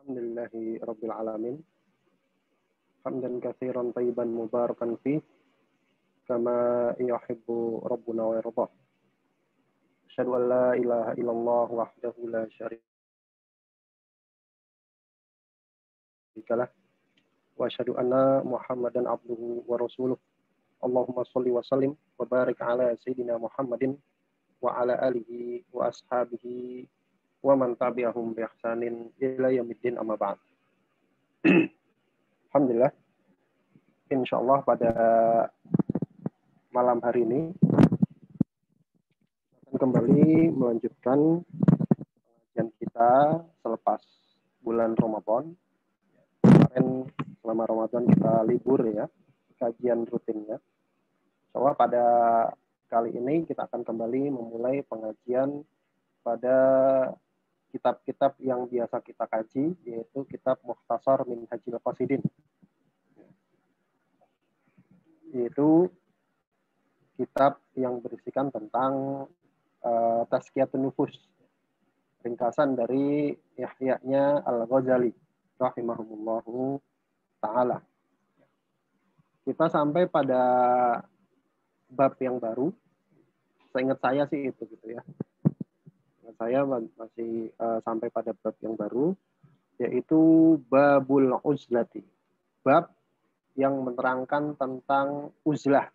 Alhamdulillahi Rabbil Alamin. Hamdan katsiran tayyiban mubarakan fi kama yuhibbu Rabbuna wa yardah. Asyhadu an la ilaha illallah wahdahu la syarika lah wa asyhadu anna Muhammadan abduhu wa rasuluh. Allahumma shalli wa sallim wa barik ala sayyidina Muhammadin wa ala alihi wa ashabihi wa man tabi'ahum bi ihsanin ila yaumiddin amma ba'd. Alhamdulillah, insyaallah pada malam hari ini akan kembali melanjutkan pengajian kita selepas bulan Ramadan. Kemarin selama Ramadan kita libur ya, kajian rutinnya. Insyaallah pada kali ini kita akan kembali memulai pengajian pada kitab-kitab yang biasa kita kaji, yaitu kitab Mukhtasar Minhajil Qasidin. Yaitu kitab yang berisikan tentang Tazkiyatun Nufus, ringkasan dari Ihya'nya Al-Ghazali rahimahumullahu ta'ala. Kita sampai pada bab yang baru. Seingat saya sih itu gitu ya. Saya masih sampai pada bab yang baru, yaitu babul uzlati, bab yang menerangkan tentang uzlah.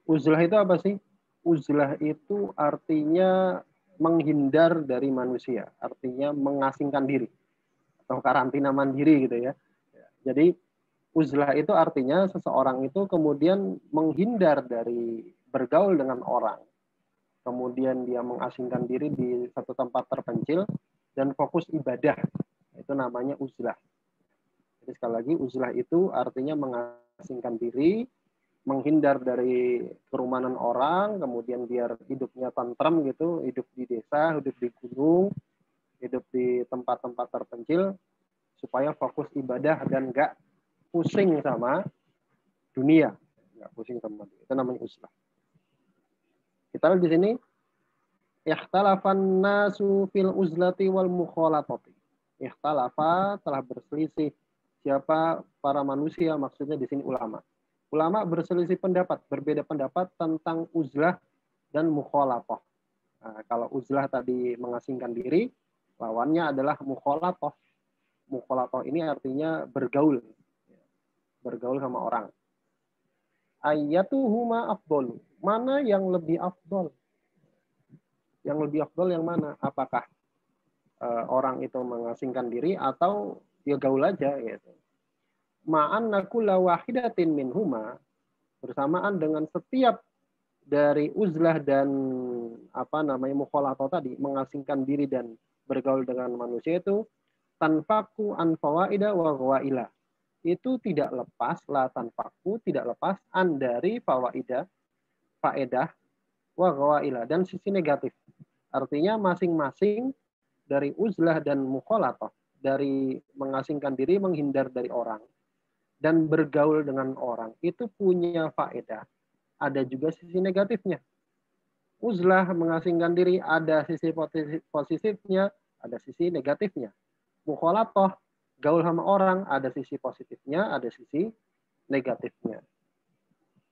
Uzlah itu apa sih? Uzlah itu artinya menghindar dari manusia, artinya mengasingkan diri atau karantina mandiri gitu ya. Jadi uzlah itu artinya seseorang itu kemudian menghindar dari bergaul dengan orang. Kemudian dia mengasingkan diri di satu tempat terpencil dan fokus ibadah. Itu namanya uzlah. Jadi sekali lagi uzlah itu artinya mengasingkan diri, menghindar dari kerumunan orang, kemudian biar hidupnya tentram gitu, hidup di desa, hidup di gunung, hidup di tempat-tempat terpencil, supaya fokus ibadah dan nggak pusing sama dunia. Nggak pusing sama dunia. Itu namanya uzlah. Kita lihat di sini, ikhtalafan nasu fil uzlati wal mukhalatati. Ikhtalafa telah berselisih. Siapa para manusia, maksudnya di sini ulama. Ulama berselisih pendapat, berbeda pendapat tentang uzlah dan mukhalatah. Nah, kalau uzlah tadi mengasingkan diri, lawannya adalah mukhalatah. Mukhalatah ini artinya bergaul. Bergaul sama orang. Ayyatuhuma afdol. Mana yang lebih afdol? Yang lebih afdol yang mana? Apakah orang itu mengasingkan diri atau ya gaul aja gitu. Ma'an nakula wahidatin minhuma, bersamaan dengan setiap dari uzlah dan mukhalatah tadi, mengasingkan diri dan bergaul dengan manusia itu, tanfaku an fawaida wa ghawaila. Itu tidak lepas, la tanfaku, tidak lepas an dari fawaida, faedah, wa ghawaila, dan sisi negatif. Artinya masing-masing dari uzlah dan mukhalatah, dari mengasingkan diri, menghindar dari orang, dan bergaul dengan orang, itu punya faedah. Ada juga sisi negatifnya. Uzlah, mengasingkan diri, ada sisi positifnya, ada sisi negatifnya. Mukhalatah, gaul sama orang, ada sisi positifnya, ada sisi negatifnya.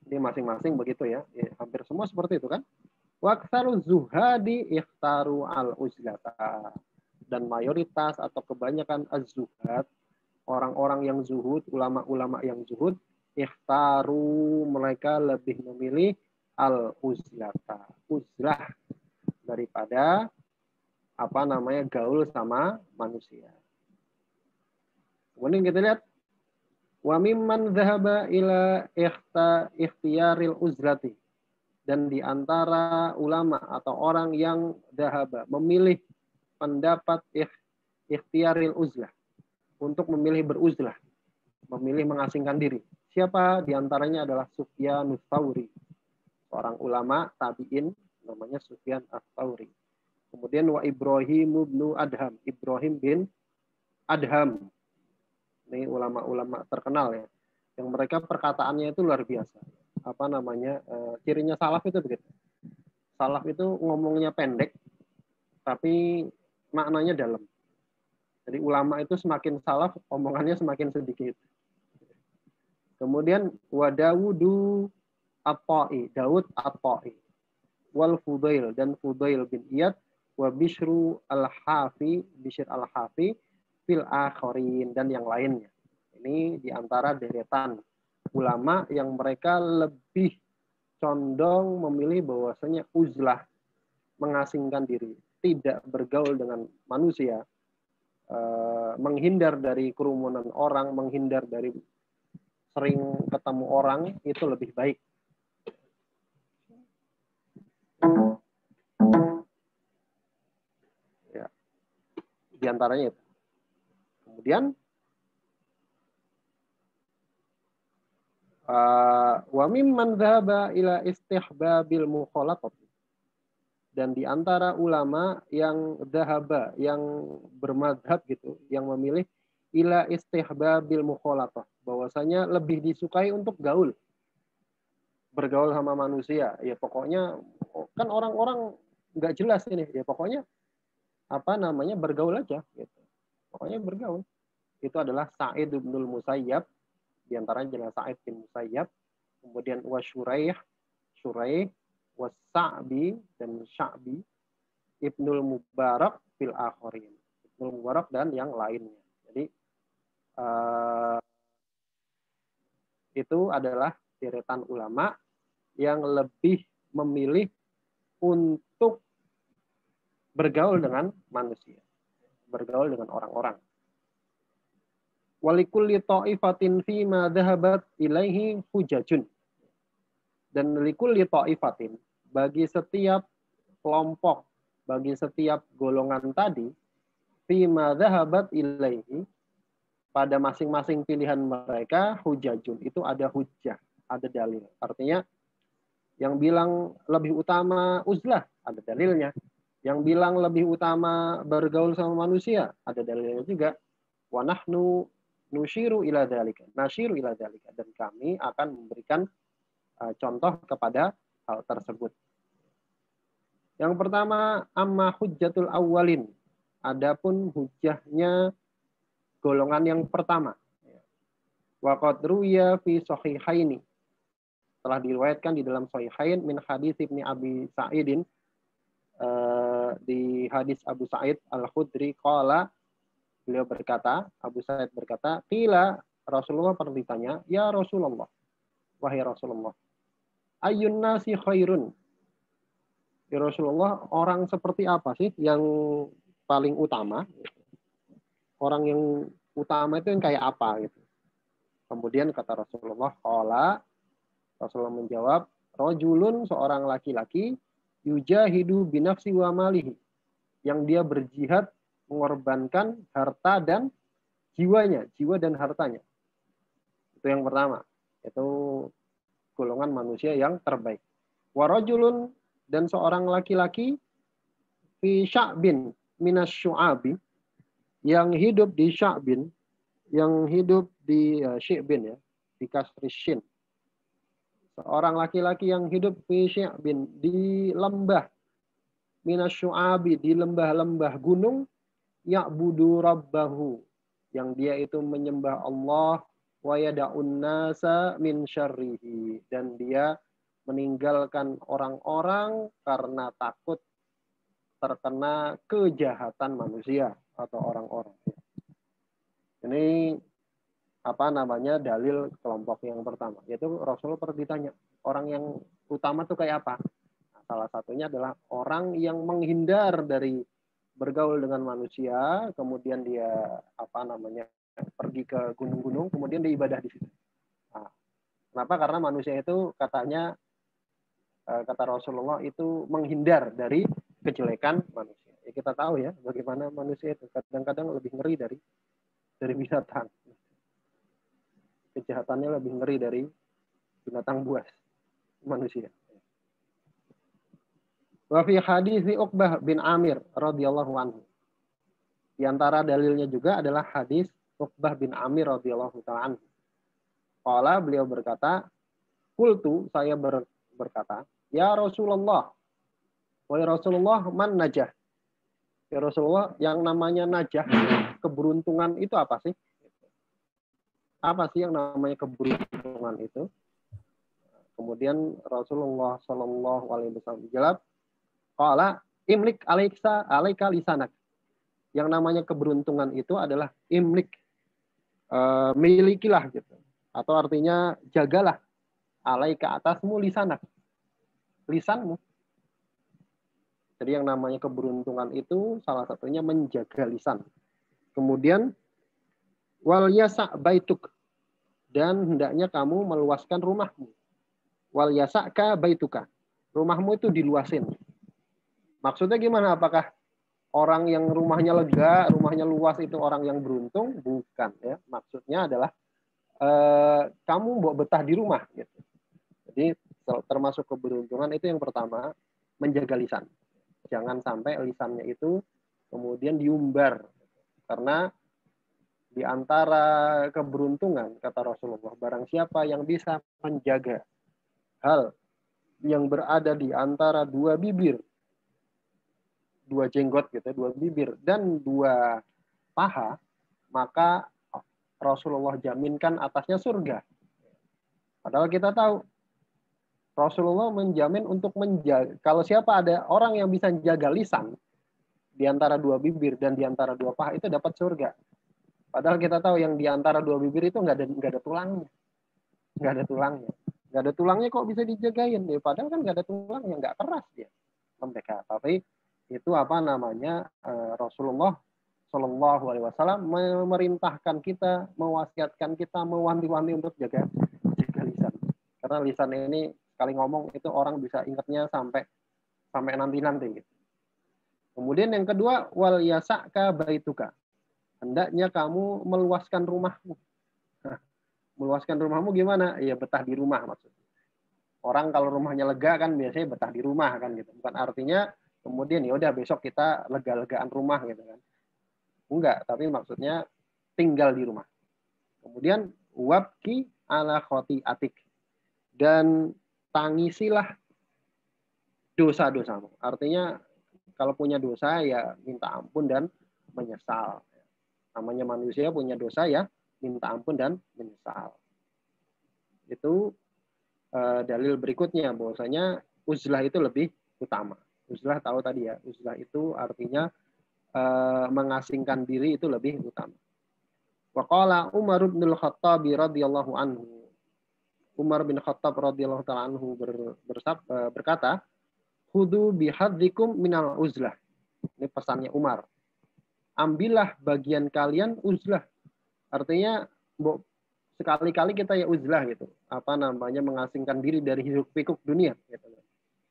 Jadi masing-masing begitu ya. Hampir semua seperti itu kan. Waqtalu zuhadi ikhtaru al-uzlata. Dan mayoritas atau kebanyakan az-zuhad, orang-orang yang zuhud, ulama-ulama yang zuhud, ikhtaru, mereka lebih memilih al-uzlata, uzlah, daripada gaul sama manusia. Kemudian kita lihat, wa mimman dhahaba ila ikhtiyaril uzlati, dan di antara ulama atau orang yang dhahaba, memilih pendapat ikhtiyaril uzlah, untuk memilih beruzlah, memilih mengasingkan diri. Siapa? Di antaranya adalah Sufyan Ats-Tsauri, seorang ulama tabi'in namanya Sufyan Ats-Tsauri. Kemudian wa Ibrahim bin Adham, Ibrahim bin Adham. Ini ulama-ulama terkenal ya, yang mereka perkataannya itu luar biasa. Cirinya salaf itu begitu. Salaf itu ngomongnya pendek, tapi maknanya dalam. Jadi ulama itu semakin salaf, omongannya semakin sedikit. Kemudian wa Dawudu At-Ta'i, Daud At-Ta'i, wal Fudail, dan Fudail bin Iyad, wa Bishru Al-Hafi, Bishr Al-Hafi, fil akhirin, dan yang lainnya. Ini diantara deretan ulama yang mereka lebih condong memilih bahwasanya uzlah, mengasingkan diri, tidak bergaul dengan manusia, menghindar dari kerumunan orang, menghindar dari sering ketemu orang, itu lebih baik. Ya, di antaranya itu. Kemudian wa mimman dhahaba ila istihbabil mukhalatat, dan di antara ulama yang dhahaba, yang bermadhab gitu, yang memilih ila istihbabil mukhalatah, bahwasanya lebih disukai untuk gaul, bergaul sama manusia. Ya pokoknya kan orang-orang nggak jelas ini, ya pokoknya apa namanya, bergaul aja gitu. Pokoknya bergaul. Itu adalah Sa'id bin Musayyab, di antaranya adalah Sa'id bin Musayyab, kemudian wa Syuraih, wa Sa'bi, dan Sya'bi, Ibnul Mubarak fil akhirin, Ibnul Mubarak dan yang lainnya. Jadi itu adalah deretan ulama yang lebih memilih untuk bergaul dengan manusia, bergaul dengan orang-orang. Walikulli ta'ifatin fi ma dhahabat ilaihi hujajun. Dan likulli ta'ifatin, bagi setiap kelompok, bagi setiap golongan tadi, fi ma dhahabat ilaihi, pada masing-masing pilihan mereka, hujajun, itu ada hujjah, ada dalil. Artinya yang bilang lebih utama uzlah, ada dalilnya. Yang bilang lebih utama bergaul sama manusia, ada dalilnya juga. Wa nahnu nusyiru ila dzalika, nasyiru ila dzalika, dan kami akan memberikan contoh kepada hal tersebut. Yang pertama, amma hujjatul awwalin, adapun hujjahnya golongan yang pertama. Wa qad ruwiya fi sahihaini, telah diriwayatkan di dalam sahihain min hadis Ibnu Abi Sa'idin, di hadis Abu Sa'id Al-Khudri, qala, beliau berkata, Abu Sa'id berkata, qila, Rasulullah pernah ditanya, ya Rasulullah, wahai Rasulullah, ayyun nasi khairun, ya Rasulullah, orang seperti apa sih yang paling utama? Orang yang utama itu yang kayak apa gitu. Kemudian kata Rasulullah, qala, Rasulullah menjawab, rajulun, seorang laki-laki, yujahidu binafsi wa malihi, yang dia berjihad mengorbankan harta dan jiwanya, jiwa dan hartanya. Itu yang pertama. Itu golongan manusia yang terbaik. Wa rajulun, dan seorang laki-laki, fi sya'bin minas syu'abi, yang hidup di sya'bin, yang hidup di syi'bin, ya, di kasri syin. Seorang laki-laki yang hidup fi syi'bin, di lembah, minas syu'abi, di lembah-lembah gunung, ya'budu rabbahu, yang dia itu menyembah Allah, wa yada'un nasa min syarrihi, dan dia meninggalkan orang-orang karena takut terkena kejahatan manusia atau orang-orang. Ini apa namanya, dalil kelompok yang pertama, yaitu Rasulullah pernah ditanya, orang yang utama itu kayak apa? Nah, salah satunya adalah orang yang menghindar dari bergaul dengan manusia, kemudian dia apa namanya, pergi ke gunung-gunung, kemudian dia ibadah di situ. Nah, kenapa? Karena manusia itu katanya, kata Rasulullah, itu menghindar dari kejelekan manusia. Ya, kita tahu ya bagaimana manusia itu kadang-kadang lebih ngeri dari binatang. Kejahatannya lebih ngeri dari binatang buas, manusia. Wa fi hadis Uqbah bin Amir radhiyallahu anhu. Di antara dalilnya juga adalah hadis Uqbah bin Amir radhiyallahu ta'ala anhu. Qala, beliau berkata, qultu, saya berkata, ya Rasulullah, wahai Rasulullah, man najah? Ya Rasulullah, yang namanya najah, keberuntungan itu apa sih? Apa sih yang namanya keberuntungan itu? Kemudian Rasulullah Shallallahu Alaihi Wasallam jawab, qala imlik alaika lisanak. Yang namanya keberuntungan itu adalah imlik, milikilah gitu. Atau artinya jagalah alaika atasmu lisanak, lisanmu. Jadi yang namanya keberuntungan itu salah satunya menjaga lisan. Kemudian wal yasa' baituk, dan hendaknya kamu meluaskan rumahmu. Wal yasa'ka baituka, rumahmu itu diluasin. Maksudnya gimana? Apakah orang yang rumahnya lega, rumahnya luas itu orang yang beruntung? Bukan ya. Maksudnya adalah kamu mau betah di rumah gitu. Jadi termasuk keberuntungan itu yang pertama, menjaga lisan. Jangan sampai lisannya itu kemudian diumbar. Karena di antara keberuntungan, kata Rasulullah, barang siapa yang bisa menjaga hal yang berada di antara dua bibir, dua jenggot gitu, dua bibir dan dua paha, maka Rasulullah jaminkan atasnya surga. Padahal kita tahu Rasulullah menjamin untuk menjaga, kalau siapa ada orang yang bisa menjaga lisan di antara dua bibir dan di antara dua paha itu dapat surga. Padahal kita tahu yang di antara dua bibir itu nggak ada tulangnya, nggak ada tulangnya kok bisa dijagain ya? Padahal kan nggak ada tulangnya, nggak keras dia, lembek. Tapi itu apa namanya, Rasulullah Shallallahu Alaihi Wasallam memerintahkan kita, mewasiatkan kita, mewanti-wanti untuk jaga lisan. Karena lisan ini sekali ngomong itu orang bisa ingatnya sampai nanti. Gitu. Kemudian yang kedua, wal yasa'ka baituka. Hendaknya kamu meluaskan rumahmu. Nah, meluaskan rumahmu gimana? Ya betah di rumah maksudnya. Orang kalau rumahnya lega kan biasanya betah di rumah kan gitu. Bukan artinya kemudian ya udah besok kita lega-legaan rumah gitu kan. Enggak, tapi maksudnya tinggal di rumah. Kemudian wabki ala khotiatik, dan tangisilah dosa-dosamu. Artinya kalau punya dosa ya minta ampun dan menyesal. Namanya manusia punya dosa ya minta ampun dan menyesal. Itu dalil berikutnya bahwasanya uzlah itu lebih utama. Uzlah tahu tadi ya, uzlah itu artinya mengasingkan diri itu lebih utama. Wa qala Umar bin Khattab radhiyallahu anhu. Umar bin Khattab radhiyallahu taala anhu berkata, "Khudu bihadzikum minal uzlah." Ini pesannya Umar. Ambillah bagian kalian uzlah. Artinya sekali-kali kita ya uzlah gitu. Apa namanya, mengasingkan diri dari hiruk-pikuk dunia gitu.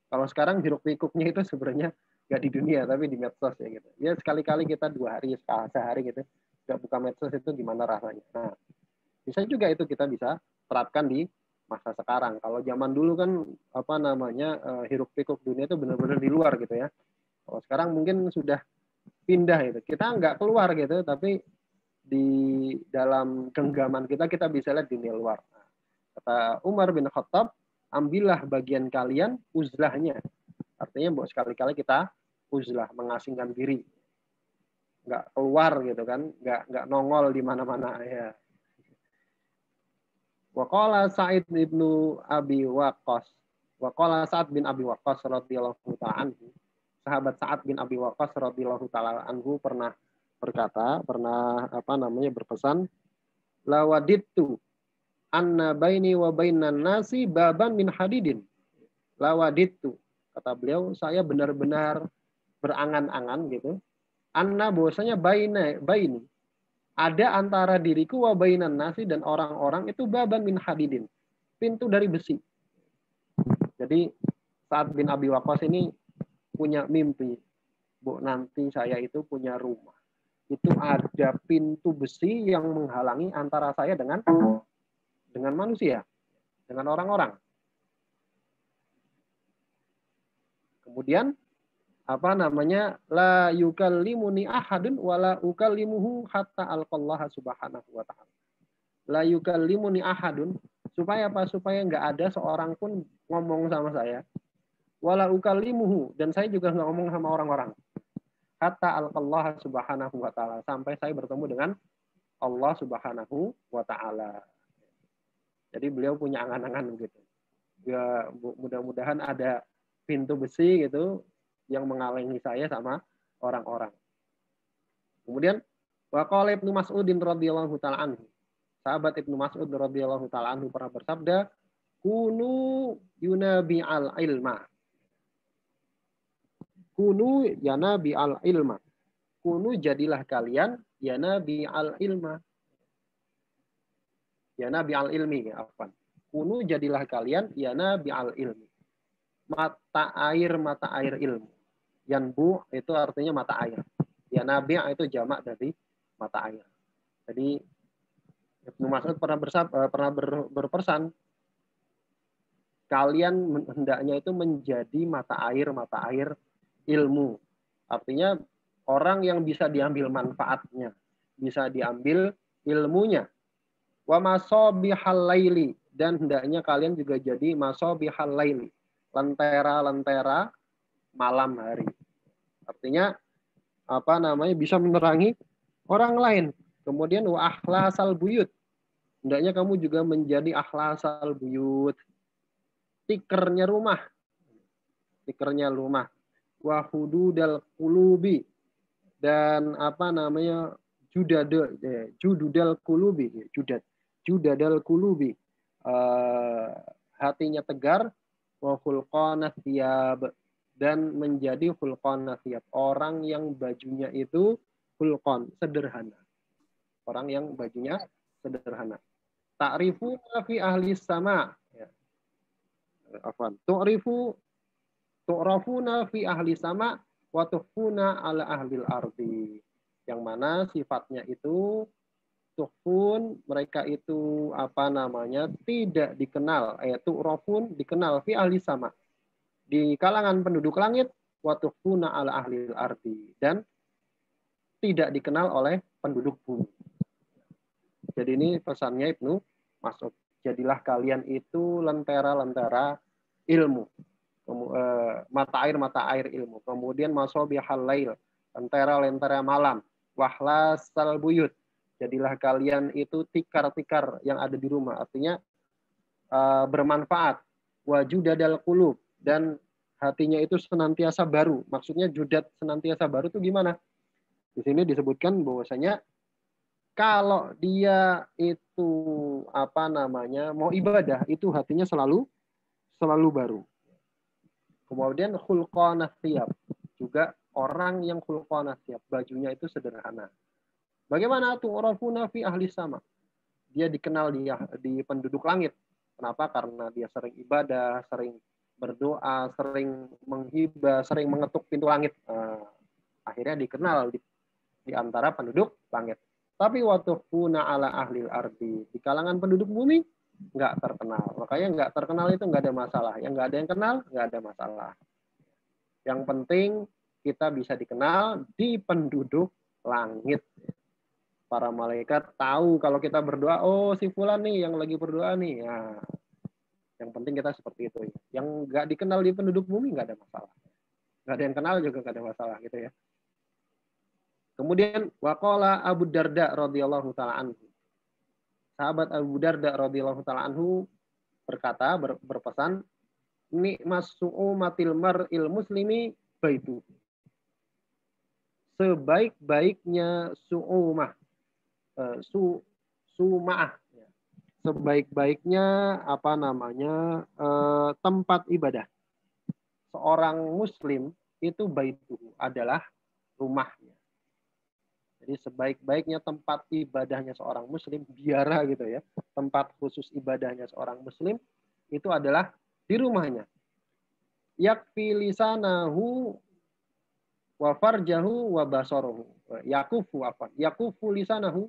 Kalau sekarang hiruk-pikuknya itu sebenarnya nggak di dunia tapi di medsos ya gitu. Ya sekali-kali kita 2 hari sehari gitu nggak buka medsos itu gimana rasanya. Nah, bisa juga itu kita bisa terapkan di masa sekarang. Kalau zaman dulu kan apa namanya, hiruk-pikuk dunia itu benar-benar di luar gitu ya. Kalau sekarang mungkin sudah pindah itu. Kita nggak keluar gitu, tapi di dalam genggaman kita bisa lihat dunia luar. Nah, kata Umar bin Khattab, ambillah bagian kalian uzlahnya. Artinya buat sekali-kali kita uzlah, mengasingkan diri. Nggak keluar gitu kan, nggak nongol di mana-mana ya. Waqala Sa'id bin Abi Waqqas. Waqala Sa'ad bin Abi Waqqas radhiyallahu ta'ala anhu. Sahabat Sa'ad bin Abi Waqqas radhiyallahu ta'ala anhu pernah berkata, berpesan, lawadittu anna baini wa bainan nasi baban min hadidin. Lawadittu, kata beliau, saya benar-benar berangan-angan gitu. Anna bahwasanya baini ada antara diriku wa bainan nasi dan orang-orang itu baban min hadidin, pintu dari besi. Jadi Sa'ad bin Abi Waqqas ini punya mimpi, Bu, nanti saya itu punya rumah. Itu ada pintu besi yang menghalangi antara saya dengan manusia, dengan orang-orang. Kemudian apa namanya, la yukallimuni ahadun wala ukallimuhu hatta alqallaha subhanahu wa ta'ala. La yukallimuni ahadun, supaya apa? Supaya nggak ada seorang pun ngomong sama saya. Wala ukallimuhu, dan saya juga nggak ngomong sama orang-orang. hatta alqallah subhanahu wa ta'ala, sampai saya bertemu dengan Allah subhanahu wa ta'ala. Jadi beliau punya angan-angan gitu. Ya, mudah-mudahan ada pintu besi gitu yang menghalangi saya sama orang-orang. Kemudian waqala Ibnu Mas'udin radhiyallahu ta'ala anhu. Sahabat Ibnu Mas'ud radhiyallahu ta'ala anhu pernah bersabda, kunu yunabi al ilma. Kunu yanabi al ilma. Kunu jadilah kalian yanabi al ilma. Yanabi al ilmi, afwan. Kunu jadilah kalian yanabi al ilmi. Mata air ilmu. Yanbu itu artinya mata air. Yanabi itu jamak dari mata air. Jadi Ibnu Mas'ud pernah berpesan, kalian hendaknya itu menjadi mata air ilmu. Artinya orang yang bisa diambil manfaatnya, bisa diambil ilmunya. Wa masabihal laili, dan hendaknya kalian juga jadi masabihal laili, lentera-lentera malam hari. Artinya bisa menerangi orang lain. Kemudian wa akhlasal buyut, hendaknya kamu juga menjadi akhlasal buyut, tikernya rumah. Wa hududal qulubi, dan jududal qulubi, hatinya tegar. Wa khulqanas thiyab, dan menjadi khulqanas thiyab, orang yang bajunya itu khulqan, sederhana. Orang yang bajunya sederhana. Ta'rifuna fi ahli sama. Tu'rafuna fi ahli sama wa tukhfuna ala ahlil ardi. Yang mana sifatnya itu tukhfun, mereka itu tidak dikenal, tu'rafun, dikenal fi ahli sama, di kalangan penduduk langit, wa tukhfuna ala ahlil ardi, dan tidak dikenal oleh penduduk bumi. Jadi ini pesannya Ibnu Mas'ud. Jadilah kalian itu lentera-lentera ilmu. Mata air ilmu. Kemudian masabihal lail, lentera-lentera malam. Wahlasal buyut, jadilah kalian itu tikar-tikar yang ada di rumah. Artinya bermanfaat. Wajudadal qulub, dan hatinya itu senantiasa baru. Maksudnya judat senantiasa baru itu gimana? Di sini disebutkan bahwasanya kalau dia itu mau ibadah, itu hatinya selalu baru. Kemudian khulqanas thiyab, juga orang yang khulqanas thiyab, bajunya itu sederhana. Bagaimana tu'rafuna fi ahli sama? Dia dikenal di penduduk langit. Kenapa? Karena dia sering ibadah, sering berdoa, sering menghibah, sering mengetuk pintu langit. Akhirnya dikenal di antara penduduk langit. Tapi watukhfuna ala ahlil ardi, di kalangan penduduk bumi nggak terkenal. Makanya nggak terkenal itu nggak ada masalah. Yang nggak ada yang kenal nggak ada masalah. Yang penting kita bisa dikenal di penduduk langit. Para malaikat tahu kalau kita berdoa, oh si fulan nih yang lagi berdoa nih. Ya, yang penting kita seperti itu. Yang nggak dikenal di penduduk bumi nggak ada masalah. Nggak ada yang kenal juga nggak ada masalah gitu ya. Kemudian waqala Abu Darda radhiyallahu taala anhu. Sahabat Abu Darda radhiyallahu taala anhu berkata, berpesan, nikmas su'umatil mar'il muslimi baitu. Sebaik-baiknya su'umah, suma'ah, sebaik-baiknya tempat ibadah seorang muslim itu baitu, adalah rumahnya. Jadi sebaik-baiknya tempat ibadahnya seorang muslim, biara gitu ya, tempat khusus ibadahnya seorang muslim itu adalah di rumahnya. Yakfi lisanahu wa farjahu wa basarahu. Yakufu lisanahu,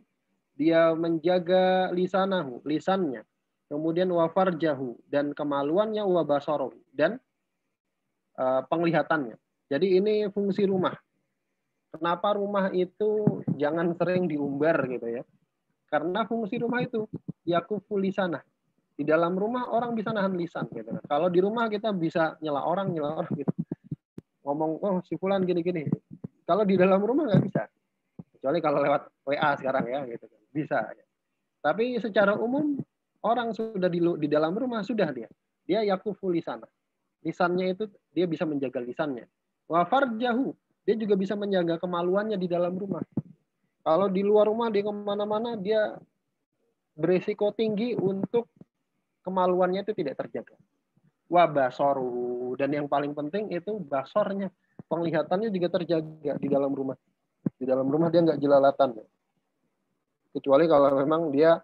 dia menjaga lisanahu, lisannya. Kemudian wa farjahu, dan kemaluannya, wa basarahu, dan penglihatannya. Jadi ini fungsi rumah. Kenapa rumah itu jangan sering diumbar gitu ya? Karena fungsi rumah itu yakufu lisanah. Di dalam rumah orang bisa nahan lisan gitu. Kalau di rumah kita bisa nyela orang gitu. Ngomong, oh si fulan gini-gini. Kalau di dalam rumah nggak bisa. Kecuali kalau lewat WA sekarang ya, gitu kan. Bisa. Tapi secara umum orang sudah di dalam rumah sudah dia yakufu lisanah. Lisannya itu dia bisa menjaga lisannya. Wa farjahu, dia juga bisa menjaga kemaluannya di dalam rumah. Kalau di luar rumah dia kemana-mana dia berisiko tinggi untuk kemaluannya itu tidak terjaga. Wa basoru, dan yang paling penting itu basornya, penglihatannya juga terjaga di dalam rumah. Di dalam rumah dia nggak jelalatan. Kecuali kalau memang dia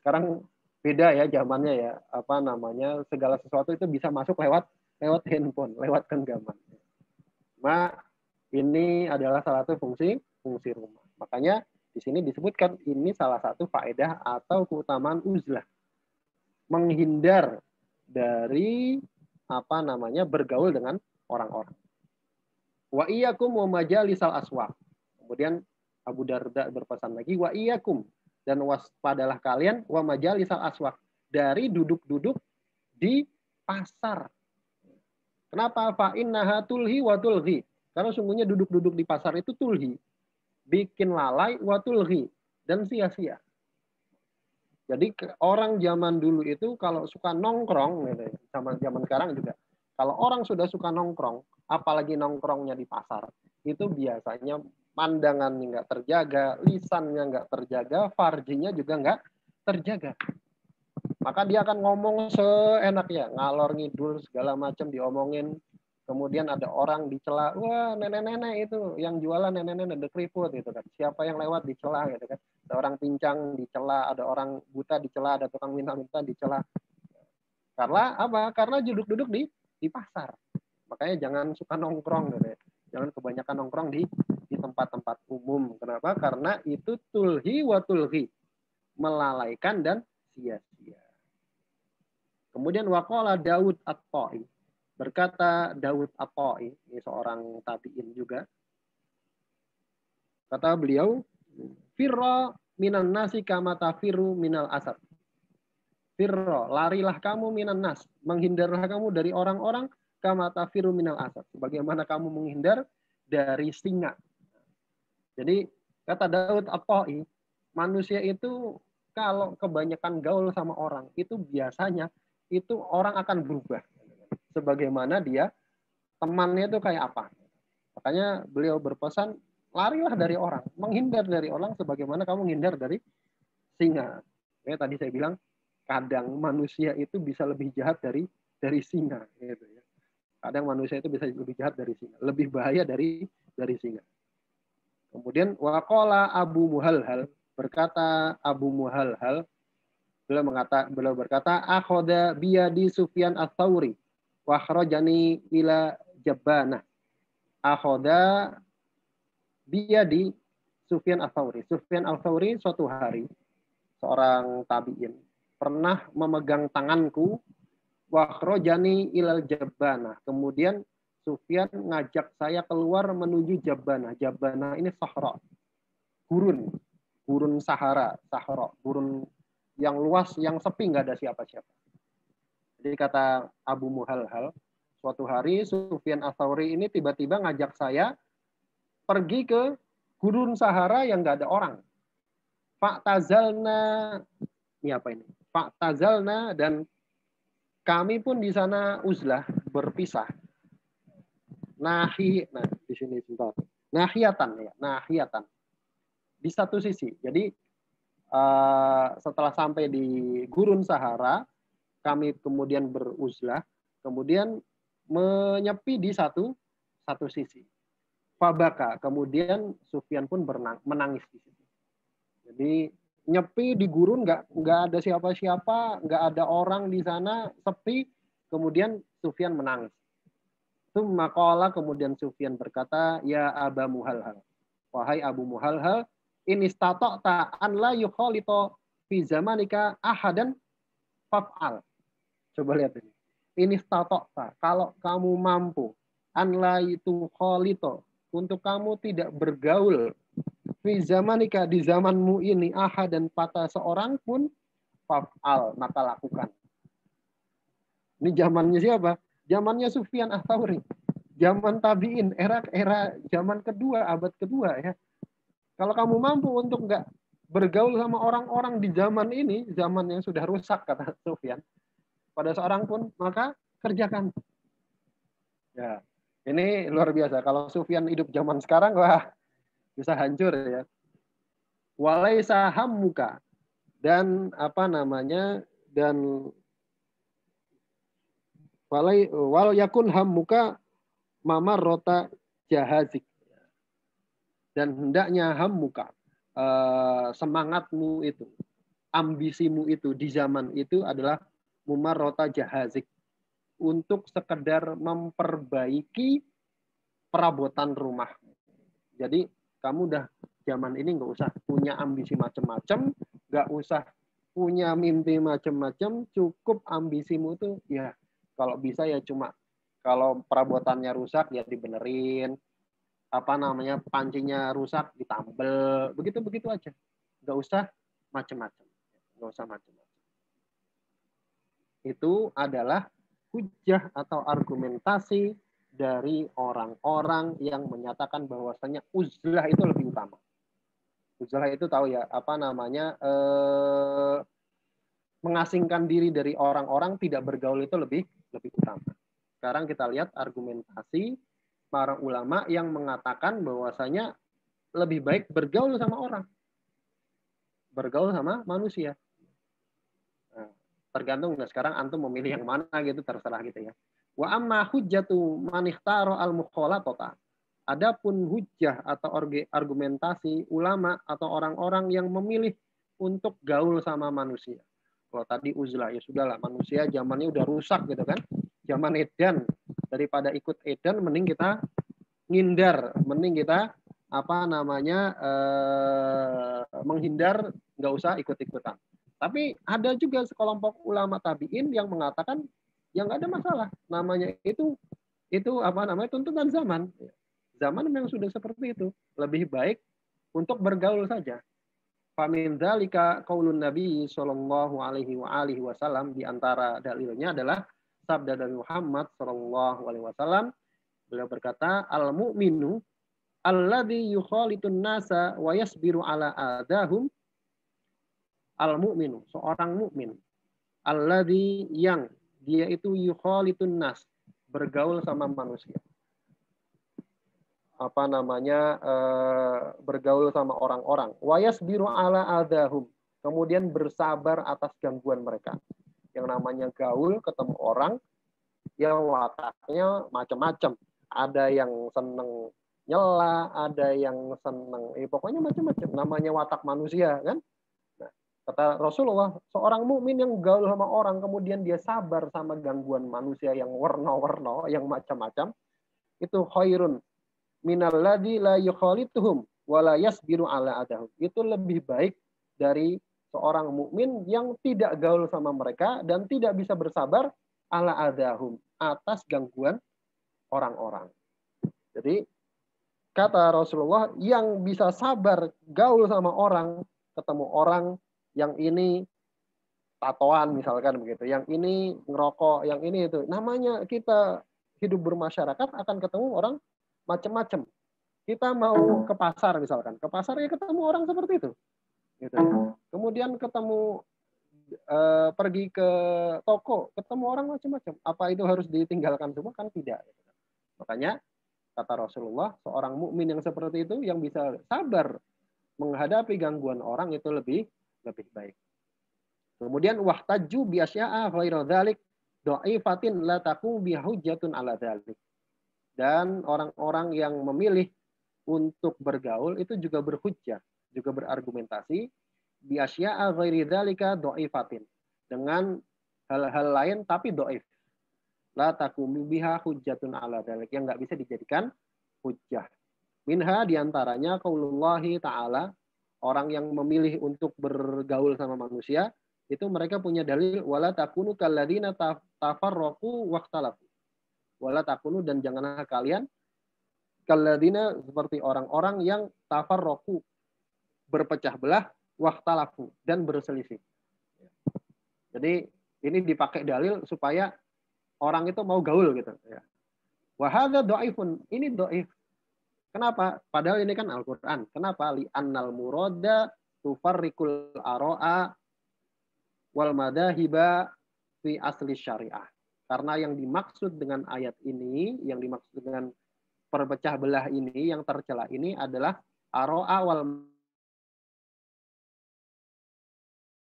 sekarang beda ya zamannya ya, segala sesuatu itu bisa masuk lewat handphone, lewat genggaman. Ini adalah salah satu fungsi rumah. Makanya di sini disebutkan ini salah satu faedah atau keutamaan uzlah, menghindar dari bergaul dengan orang-orang. Wa iyyakum wa majalisal aswaq. Kemudian Abu Darda berpesan lagi, wa iyyakum, dan waspadalah kalian, wa majalisal aswaq, dari duduk-duduk di pasar. Kenapa? Fa innaha tulhi wa tulhi. Karena sungguhnya duduk-duduk di pasar itu tulhi, bikin lalai, wa tulhi, dan sia-sia. Jadi orang zaman dulu itu kalau suka nongkrong, gitu, sama zaman sekarang juga, kalau orang sudah suka nongkrong, apalagi nongkrongnya di pasar, itu biasanya pandangannya nggak terjaga, lisannya nggak terjaga, farjinya juga nggak terjaga. Maka dia akan ngomong seenaknya, ngalor ngidul segala macam diomongin. Kemudian ada orang dicela, wah nenek-nenek itu yang jualan nenek-nenek the keriput gitu kan. Siapa yang lewat dicela gitu kan. Ada orang pincang dicela, ada orang buta dicela, ada tukang minta-minta dicela. Karena apa? Karena duduk-duduk di pasar. Makanya jangan suka nongkrong gitu ya. Jangan kebanyakan nongkrong di tempat-tempat umum. Kenapa? Karena itu tulhi wa tulhi, melalaikan dan sia-sia. Kemudian waqala Daud At-Ta'i, berkata Daud At-Ta'i, ini seorang tabi'in juga. Kata beliau, firra minan nasi kama tafiru minal asad. Firra, larilah kamu minan nas, menghindarlah kamu dari orang-orang kama tafiru minal asad, sebagaimana kamu menghindar dari singa. Jadi kata Daud At-Ta'i, manusia itu kalau kebanyakan gaul sama orang, itu biasanya itu orang akan berubah. Sebagaimana dia temannya itu kayak apa. Makanya beliau berpesan, larilah dari orang, menghindar dari orang sebagaimana kamu menghindar dari singa. Ya, tadi saya bilang kadang manusia itu bisa lebih jahat dari singa, gitu ya. Kadang manusia itu bisa lebih jahat dari singa, lebih bahaya dari singa. Kemudian waqala Abu Muhalhal, berkata Abu Muhalhal, beliau berkata, akhoda biyadi Sufyan ats-Tsauri wa akhrajani ila Jabbanah. Akhoda biyadi Sufyan ats-Tsauri. Sufyan ats-Tsauri suatu hari, seorang tabi'in, pernah memegang tanganku, wa akhrajani ila Jabbanah. Kemudian Sufyan ngajak saya keluar menuju Jabbanah. Jabbanah ini Sahra, gurun Sahara, gurun yang luas, yang sepi, nggak ada siapa-siapa. Jadi kata Abu Muhalhal, suatu hari Sufyan ats-Tsauri ini tiba-tiba ngajak saya pergi ke gurun Sahara yang nggak ada orang. Fa'tazalna, ini apa ini? Fa'tazalna, dan kami pun di sana uzlah, berpisah. Nah di sini sebentar. Nahiyatan. Di satu sisi. Jadi setelah sampai di gurun Sahara, kami kemudian beruzlah, kemudian menyepi di satu sisi. Fabaka, kemudian Sufyan pun menangis di situ. Jadi nyepi di gurun, nggak ada siapa-siapa, nggak ada orang di sana, sepi. Kemudian Sufyan menangis. Tsumma qala, kemudian Sufyan berkata, ya Aba Muhalhal, wahai Abu Muhalhal, in istata'ta an la yukhalita fi zamanika ahadan faf'al. Coba lihat ini. In istata'ta, kalau kamu mampu, an la yukhalita, untuk kamu tidak bergaul fi zamanika, di zamanmu ini, ahadan, pada seorang pun, faf'al, maka lakukan. Ini zamannya siapa? Zamannya Sufyan ats-Tsauri. zaman tabiin, era zaman kedua, abad kedua ya. Kalau kamu mampu untuk nggak bergaul sama orang-orang di zaman ini, zaman yang sudah rusak kata Sufyan, pada seorang pun, maka kerjakan. Ya, ini luar biasa. Kalau Sufyan hidup zaman sekarang, wah bisa hancur ya. Walaisa hammuka, dan apa namanya, dan wal yakun hammuka mamar rota jahazik, dan hendaknya hammuka, semangatmu itu, ambisimu itu di zaman itu adalah mumar rota jahazik, untuk sekedar memperbaiki perabotan rumah. Jadi kamu udah zaman ini nggak usah punya ambisi macam-macam, nggak usah punya mimpi macam-macam, cukup ambisimu itu ya kalau bisa ya cuma kalau perabotannya rusak ya dibenerin, apa namanya, pancinya rusak ditambel, begitu aja, nggak usah macam-macam, nggak usah macam-macam. Itu adalah hujah atau argumentasi dari orang-orang yang menyatakan bahwasanya uzlah itu lebih utama. Uzlah itu tahu ya, apa namanya, mengasingkan diri dari orang-orang, tidak bergaul itu lebih utama. Sekarang kita lihat argumentasi para ulama yang mengatakan bahwasanya lebih baik bergaul sama orang, bergaul sama manusia. Nah, tergantung, nah sekarang antum memilih yang mana gitu, terserah gitu ya. Wa amma hujjatu man ikhtara al-mukhalatata. Adapun hujjah atau argumentasi ulama atau orang-orang yang memilih untuk gaul sama manusia. Kalau tadi uzlah, ya sudahlah, manusia zamannya udah rusak gitu kan. Zaman edan, daripada ikut edan mending kita ngindar, mending kita apa namanya, menghindar, nggak usah ikut-ikutan. Tapi ada juga sekelompok ulama tabiin yang mengatakan yang nggak ada masalah, namanya itu apa namanya, tuntutan zaman. Zaman memang sudah seperti itu, lebih baik untuk bergaul saja. Famin dzalika qaulun Nabi sallallahu alaihi wasallam, di antara dalilnya adalah sabda dari Muhammad sallallahu alaihi wasallam. Beliau berkata, al mu'minu alladzi yukhalitun nasa wa yasbiru ala adahum. Al mu'minu, seorang mukmin, alladzi, yang dia itu yukhalitun nas, bergaul sama manusia, apa namanya, bergaul sama orang-orang, wa yasbiru ala adahum, kemudian bersabar atas gangguan mereka. Yang namanya gaul, ketemu orang yang wataknya macam-macam, ada yang seneng nyela, ada yang seneng, pokoknya macam-macam, namanya watak manusia kan. Nah, kata Rasulullah, seorang mukmin yang gaul sama orang kemudian dia sabar sama gangguan manusia yang warna-warna, yang macam-macam, itu khairun minalladzi la yukhalituhum wa la yasbiru ala adahum. Itu lebih baik dari seorang mukmin yang tidak gaul sama mereka dan tidak bisa bersabar ala adahum, atas gangguan orang-orang. Jadi kata Rasulullah, yang bisa sabar gaul sama orang, ketemu orang yang ini tatoan misalkan begitu, yang ini ngerokok, yang ini itu, namanya kita hidup bermasyarakat akan ketemu orang macam-macam. Kita mau ke pasar misalkan, ke pasar ya ketemu orang seperti itu. Gitu. Kemudian ketemu, pergi ke toko, ketemu orang macam-macam. Apa itu harus ditinggalkan semua? Kan tidak. Makanya kata Rasulullah, seorang mukmin yang seperti itu, yang bisa sabar menghadapi gangguan orang, itu lebih baik. Kemudian wahtaju bi asya'a ghairu dzalik dha'ifatin la taqum bi hujjatun ala dzalik. Dan orang-orang yang memilih untuk bergaul itu juga berhujjah, juga berargumentasi bi asya'a ghairi dzalika dha'ifatin, dengan hal-hal lain tapi dhaif. La taqumu biha hujjatun ala dzalik, yang enggak bisa dijadikan hujjah. Minha, diantaranya qaulullahi ta'ala, orang yang memilih untuk bergaul sama manusia itu mereka punya dalil, wala takunu kalladzina tafarraqu waqtalafu. Wala takunu, dan janganlah kalian kalladzina, seperti orang-orang yang tafarraqu, berpecah belah, waqtalafu, dan berselisih. Jadi ini dipakai dalil supaya orang itu mau gaul gitu ya. Wa hadza dhaifun. Ini dhaif. Kenapa? Padahal ini kan Al-Qur'an. Kenapa? Li annal murada tufarriqul ara'a wal madahiba fi asli syariah. Karena yang dimaksud dengan ayat ini, yang dimaksud dengan perpecah belah ini, yang tercela ini adalah ara'a wal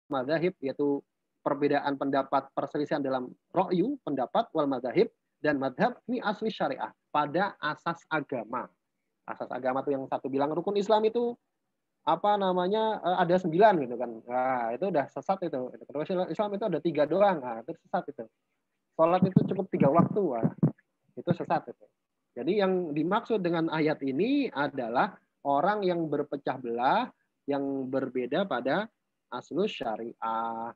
madahib, yaitu perbedaan pendapat, perselisihan dalam ro'yu, pendapat, wal madahib, dan madhab fi asli syariah, pada asas agama. Asas agama itu yang satu bilang rukun Islam itu apa namanya ada 9 gitu kan. Nah, itu udah sesat itu. Terus Islam itu ada 3 doang. Nah, itu sesat itu. Sholat itu cukup 3 waktu. Wah, itu sesat itu. Jadi yang dimaksud dengan ayat ini adalah orang yang berpecah belah, yang berbeda pada aslus syariah,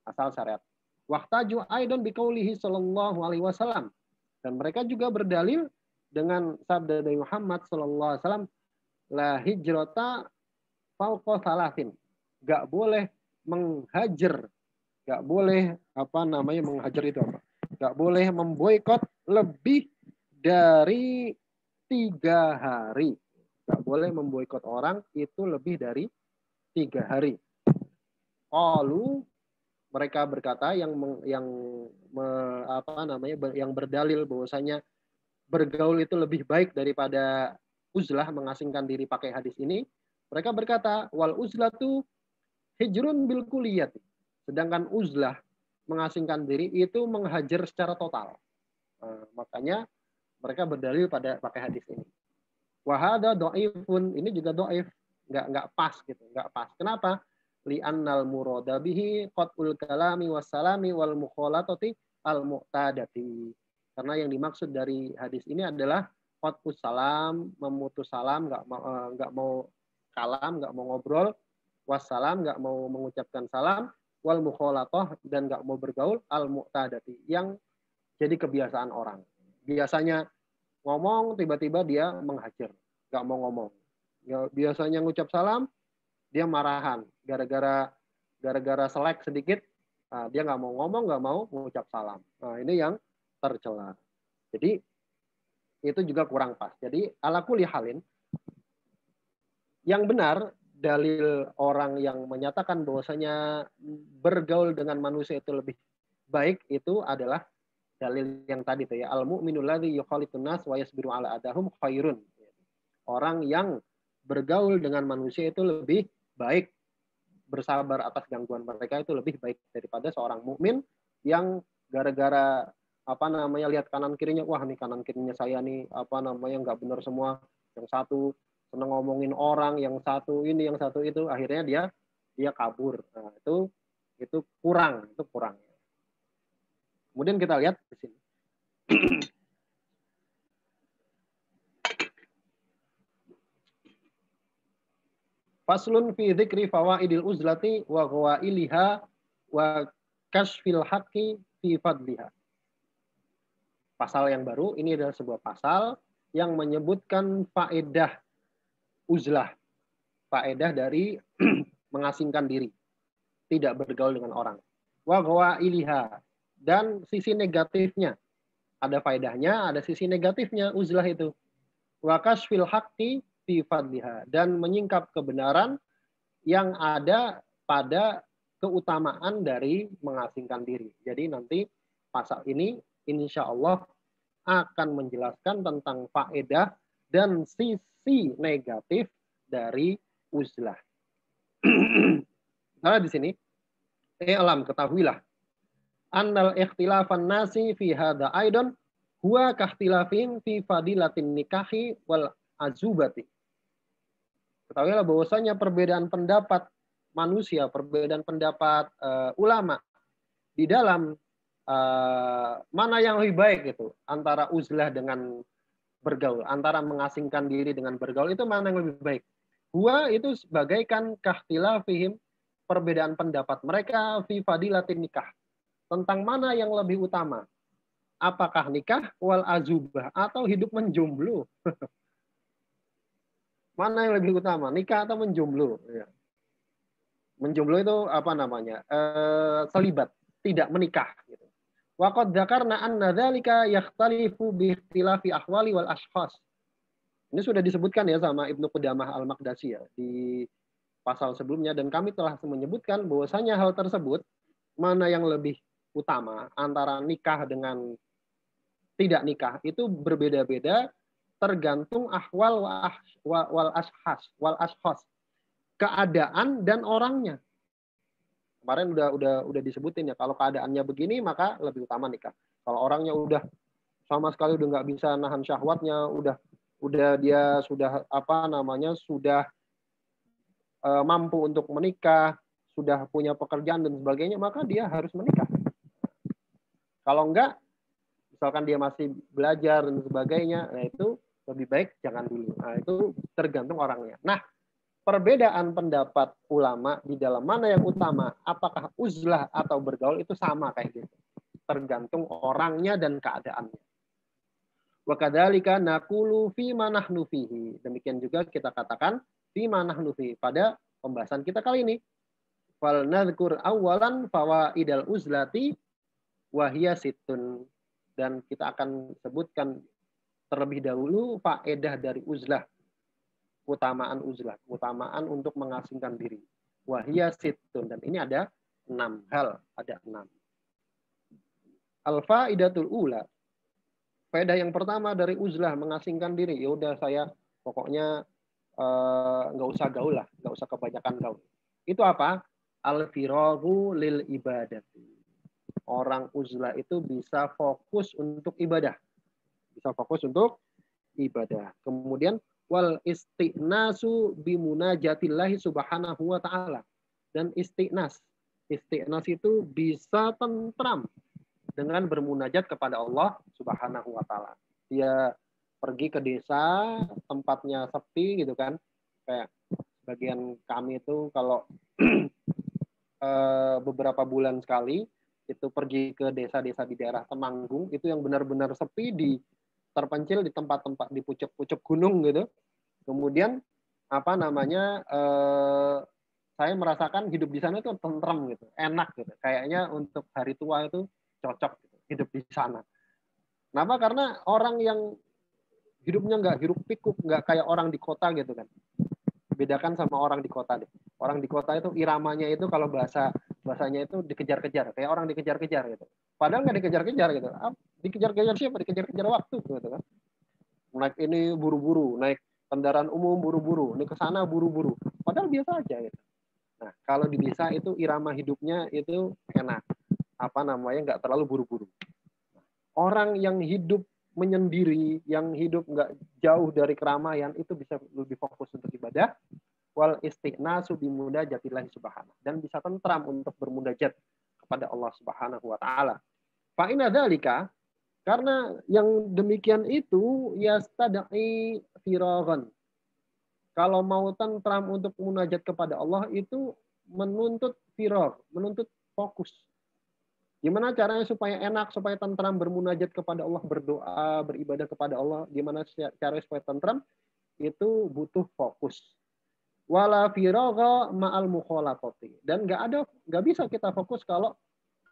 asal syariat. Wahtaju aidan biqaulihi sallallahu alaihi wasallam. Dan mereka juga berdalil dengan sabda dari Muhammad sallallahu alaihi wasallam, la hijrata fauqa salasin. Enggak boleh menghajar, enggak boleh menghajar itu apa? Enggak boleh memboikot lebih dari 3 hari. Enggak boleh memboikot orang itu lebih dari 3 hari. Qalu, mereka berkata yang berdalil bahwasanya bergaul itu lebih baik daripada uzlah, mengasingkan diri pakai hadis ini. Mereka berkata, wal uzlatu hijrun bil kulliyat. Sedangkan uzlah, mengasingkan diri, itu menghajar secara total. Makanya mereka berdalil pada pakai hadis ini. Wahada dhaifun, ini juga dhaif, enggak pas gitu, enggak pas. Kenapa? Li'annal murada bihi qat'ul kalami wassalami wal mukhalatati al mu'tadati. Karena yang dimaksud dari hadis ini adalah qat'us salam, memutus salam, enggak mau kalam, enggak mau ngobrol, wassalam, enggak mau mengucapkan salam, wal mukhalatah, dan enggak mau bergaul, al mu'tadati, yang jadi kebiasaan orang. Biasanya ngomong, tiba-tiba dia menghajar, enggak mau ngomong. Ya, biasanya ngucap salam, dia marahan, gara-gara selek sedikit, dia nggak mau ngomong, nggak mau mengucap salam. Nah, ini yang tercela. Jadi itu juga kurang pas. Jadi ala kulli halin, yang benar dalil orang yang menyatakan bahwasanya bergaul dengan manusia itu lebih baik, itu adalah dalil yang tadi tuh ya, al mu'minul ladzi yukhalitun nas wa yasbiru ala adahum khairun. Orang yang bergaul dengan manusia itu lebih baik, bersabar atas gangguan mereka itu lebih baik daripada seorang mukmin yang gara-gara lihat kanan kirinya, wah nih kanan kirinya saya nih nggak benar semua, yang satu seneng ngomongin orang, yang satu ini, yang satu itu, akhirnya dia kabur. Nah, itu kurang. Kemudian kita lihat di sini. Faslun fi dzikri fawaidil uzlati wa ghawailiha wa kashfil haqqi fi fadliha. Pasal yang baru ini adalah sebuah pasal yang menyebutkan faedah uzlah, faedah dari mengasingkan diri, tidak bergaul dengan orang. Wa ghawailiha, dan sisi negatifnya. Ada faedahnya, ada sisi negatifnya uzlah itu. Wa kashfil haqqi fi fadliha, dan menyingkap kebenaran yang ada pada keutamaan dari mengasingkan diri. Jadi nanti pasal ini insya Allah akan menjelaskan tentang faedah dan sisi negatif dari uzlah. Nah, di sini ketahuilah annal ikhtilafan nasi fi hadza aidan huwa kahtilafin fi fadilatin nikahi wal azubati. Ketahuilah bahwasanya perbedaan pendapat manusia, perbedaan pendapat ulama di dalam mana yang lebih baik itu, antara uzlah dengan bergaul, antara mengasingkan diri dengan bergaul, itu mana yang lebih baik. Huwa itu sebagaikan kahtilafihim, perbedaan pendapat mereka fi fadilatin nikah, tentang mana yang lebih utama. Apakah nikah wal azubah, atau hidup menjomblo? Mana yang lebih utama, nikah atau menjomblo? Ya. Menjomblo itu selibat, tidak menikah. Gitu. Wa qad dzakarna anna dzalika yakhtalifu bi ikhtilafi ahwali wal ashkhas. Ini sudah disebutkan ya sama Ibnu Qudamah Al-Maqdasi ya di pasal sebelumnya, dan kami telah menyebutkan bahwasanya hal tersebut mana yang lebih utama antara nikah dengan tidak nikah itu berbeda-beda tergantung ahwal wal ashkhas, keadaan dan orangnya. Kemarin udah disebutin ya, kalau keadaannya begini maka lebih utama nikah. Kalau orangnya udah sama sekali udah nggak bisa nahan syahwatnya, udah dia sudah sudah mampu untuk menikah, sudah punya pekerjaan dan sebagainya, maka dia harus menikah. Kalau enggak, misalkan dia masih belajar dan sebagainya, nah itu lebih baik jangan dulu. Nah, itu tergantung orangnya. Nah, perbedaan pendapat ulama di dalam mana yang utama, apakah uzlah atau bergaul, itu sama kayak gitu. Tergantung orangnya dan keadaannya. Wa kadzalika naqulu fi ma nahnu fihi. Demikian juga kita katakan fi ma nahnu fihi pada pembahasan kita kali ini. Fal nadhkur awalan fawaidal uzlati wa hiya sittun. Dan kita akan sebutkan terlebih dahulu faedah dari uzlah. Keutamaan uzlah, keutamaan untuk mengasingkan diri. Wahia sittun, dan ini ada 6 hal, ada 6. Al-faidatul ula. Faedah yang pertama dari uzlah, mengasingkan diri. Ya udah saya pokoknya nggak usah gaul lah, nggak usah kebanyakan gaul. Itu apa? Al-firaghu lil ibadati. Orang uzlah itu bisa fokus untuk ibadah. Bisa fokus untuk ibadah. Kemudian wal istiqnasu bimunajatillahi subhanahu wa ta'ala. Dan istiqnas itu bisa tentram dengan bermunajat kepada Allah subhanahu wa ta'ala. Dia pergi ke desa, tempatnya sepi gitu kan. Kayak bagian kami itu kalau beberapa bulan sekali itu pergi ke desa-desa di daerah Temanggung, itu yang benar-benar sepi, terpencil di tempat-tempat di pucuk-pucuk gunung gitu. Kemudian saya merasakan hidup di sana itu tentram gitu, enak gitu. Kayaknya untuk hari tua itu cocok gitu, hidup di sana. Kenapa? Karena orang yang hidupnya nggak hiruk pikuk, nggak kayak orang di kota gitu kan. Bedakan sama orang di kota deh. Orang di kota itu iramanya itu kalau bahasanya itu dikejar-kejar, kayak orang dikejar-kejar gitu. Padahal nggak dikejar-kejar gitu. Dikejar-kejar siapa? Dikejar-kejar waktu gitu kan. Naik ini buru-buru, naik kendaraan umum buru-buru, ini ke sana buru-buru. Padahal biasa aja gitu. Nah, kalau di desa itu irama hidupnya itu enak. Nggak terlalu buru-buru. Orang yang hidup menyendiri, yang hidup nggak jauh dari keramaian, itu bisa lebih fokus untuk ibadah. Wal istiqnasu bimunajatillahi subhanahu, dan bisa tentram untuk bermunajat kepada Allah subhanahu wa ta'ala. Fa inna dzalika, karena yang demikian itu yastad'i firaghan. Kalau mau tentram untuk munajat kepada Allah itu menuntut firagh, menuntut fokus. Gimana caranya supaya enak, supaya tentram bermunajat kepada Allah, berdoa, beribadah kepada Allah? Gimana caranya supaya tentram? Itu butuh fokus. Wala firagha ma'al mukhalatati. Dan nggak bisa kita fokus kalau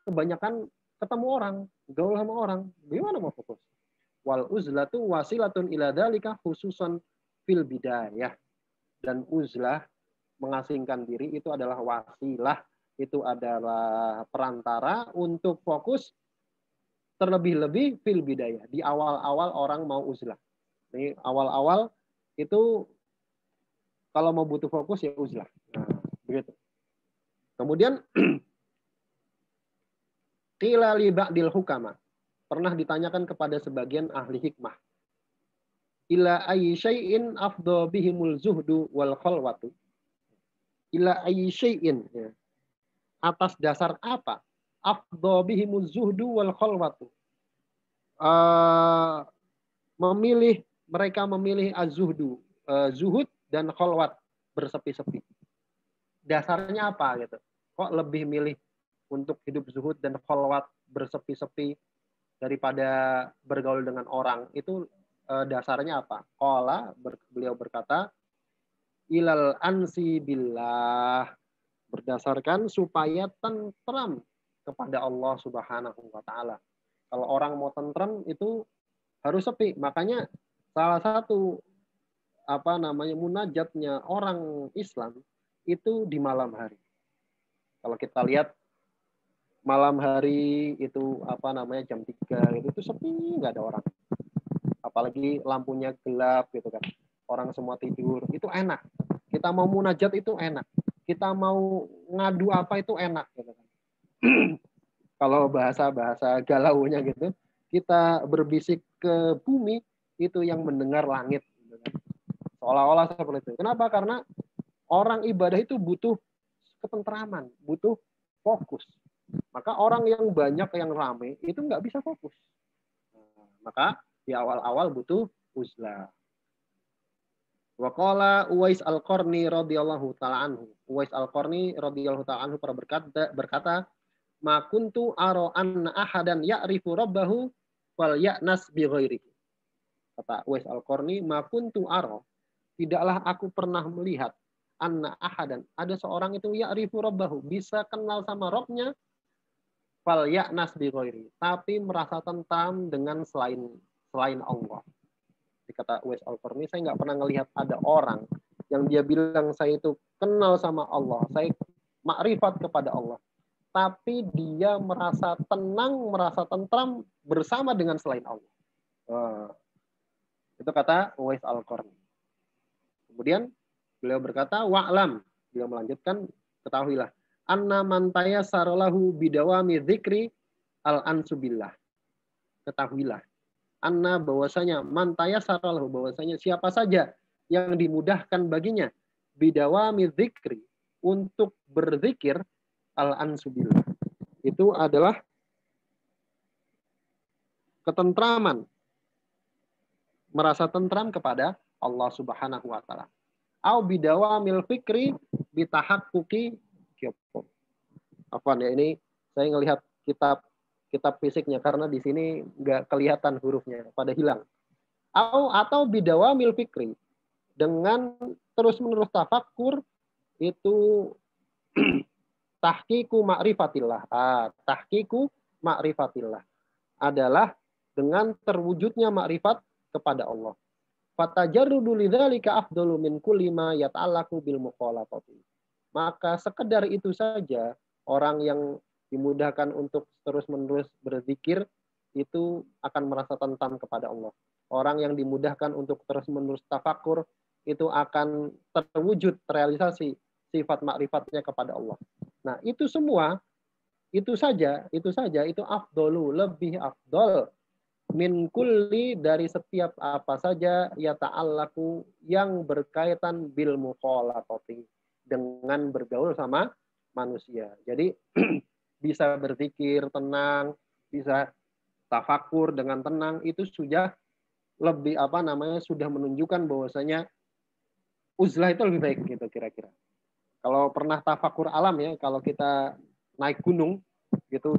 kebanyakan ketemu orang, gaul sama orang. Gimana mau fokus? Wal uzlatu wasilatun ila dzalika khususan fil bidayah. Dan uzlah, mengasingkan diri, itu adalah wasilah, itu adalah perantara untuk fokus terlebih-lebih fil bidayah, di awal-awal orang mau uzlah. Ini awal-awal itu kalau mau butuh fokus ya uzlah. Nah, begitu. Kemudian qila li ba'dil hukama. Pernah ditanyakan kepada sebagian ahli hikmah. Ila ayyi syai'in afdha bihimul zuhdu wal khalwatu. Ila ayyi syai'in. Ya. Atas dasar apa? Afdha bihimul zuhdu wal khalwatu. Mereka memilih az-zuhdu, zuhud dan khalwat, bersepi-sepi. Dasarnya apa gitu? Kok lebih milih untuk hidup zuhud dan khalwat, bersepi-sepi, daripada bergaul dengan orang? Itu dasarnya apa? Qala, beliau berkata, ilal ansi billah, berdasarkan supaya tentram kepada Allah subhanahu wa ta'ala. Kalau orang mau tentrem itu harus sepi. Makanya salah satu munajatnya orang Islam itu di malam hari. Kalau kita lihat malam hari itu jam 3 itu sepi, nggak ada orang. Apalagi lampunya gelap gitu kan. Orang semua tidur, itu enak. Kita mau munajat itu enak. Kita mau ngadu apa itu enak gitu kan. Kalau bahasa galaunya gitu, kita berbisik ke bumi itu yang mendengar langit gitu kan. Seolah-olah seperti itu. Kenapa? Karena orang ibadah itu butuh ketentraman, butuh fokus. Maka orang yang banyak yang rame itu nggak bisa fokus. Maka di awal-awal butuh uzlah. Waqala Uwais Al-Qarni radhiyallahu taala anhu. Uwais Al-Qarni radhiyallahu taala anhu berkata, "Ma kuntu ara anna ahadan ya'rifu rabbahu wal ya'nas bi ghairihi." Kata Uwais Al-Qarni, "Ma kuntu ara," tidaklah aku pernah melihat anna ahadan, ada seorang itu ya'rifu rabbahu, bisa kenal sama Rabbnya, fal ya'nas bi ghairi, tapi merasa tentram dengan selain Allah. Dikata Uwais Al-Qarni, saya nggak pernah melihat ada orang yang dia bilang saya itu kenal sama Allah, saya makrifat kepada Allah, tapi dia merasa tenang, merasa tentram bersama dengan selain Allah. Itu kata Uwais Al-Qarni. Kemudian beliau berkata, wa'lam, beliau melanjutkan, ketahuilah, anna man tayassaralahu bidawami dzikri al-ansubillah. Ketahuilah, anna bahwasanya man tayassaralahu, bahwasanya siapa saja yang dimudahkan baginya bidawami dzikri, untuk berzikir al-ansubillah. Itu adalah ketentraman, merasa tentram kepada Allah Subhanahu wa taala. Au bidawamil fikri bitahaqquqi kyopo. Apaan ya, ini saya ngelihat kitab fisiknya karena di sini nggak kelihatan hurufnya, pada hilang. Atau bidawamil fikri, dengan terus-menerus tafakkur itu tahqiqu ma'rifatillah. Tahqiqu ma'rifatillah adalah dengan terwujudnya makrifat kepada Allah. Fatajarrudu lidzalika afdalu min kulli ma yata'allaqu bil mukhalafati. Maka sekedar itu saja orang yang dimudahkan untuk terus-menerus berzikir itu akan merasa tentram kepada Allah. Orang yang dimudahkan untuk terus-menerus tafakur itu akan terwujud terrealisasi sifat makrifatnya kepada Allah. Nah, itu semua itu saja itu afdalu, lebih afdal min kulli, dari setiap apa saja ya ta'allaku yang berkaitan bil mukhalafati, dengan bergaul sama manusia. Jadi bisa berzikir tenang, bisa tafakur dengan tenang, itu sudah lebih sudah menunjukkan bahwasanya uzlah itu lebih baik gitu kira-kira. Kalau pernah tafakur alam ya, kalau kita naik gunung gitu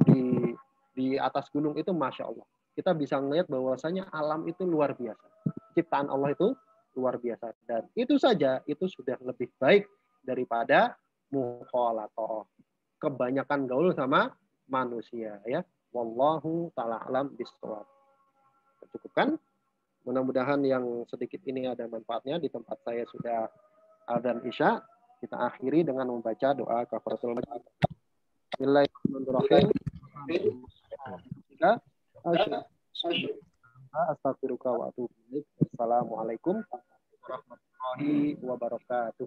di atas gunung itu masya Allah, kita bisa melihat bahwasanya alam itu luar biasa. Ciptaan Allah itu luar biasa. Dan itu saja, itu sudah lebih baik daripada mukhalatoh, kebanyakan gaul sama manusia ya. Wallahu ta'ala alam bishawab. Cukupkan. Mudah-mudahan yang sedikit ini ada manfaatnya. Di tempat saya sudah adzan Isya. Kita akhiri dengan membaca doa kafaratul majlis. Bismillahirrahmanirrahim. Astaghfiruka wa atubu ilaik. Assalamualaikum warahmatullahi wabarakatuh.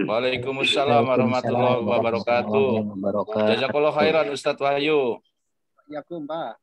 Waalaikumsalam warahmatullahi wabarakatuh. Jazakallahu khairan Ustaz Wahyu. Ya, Pak.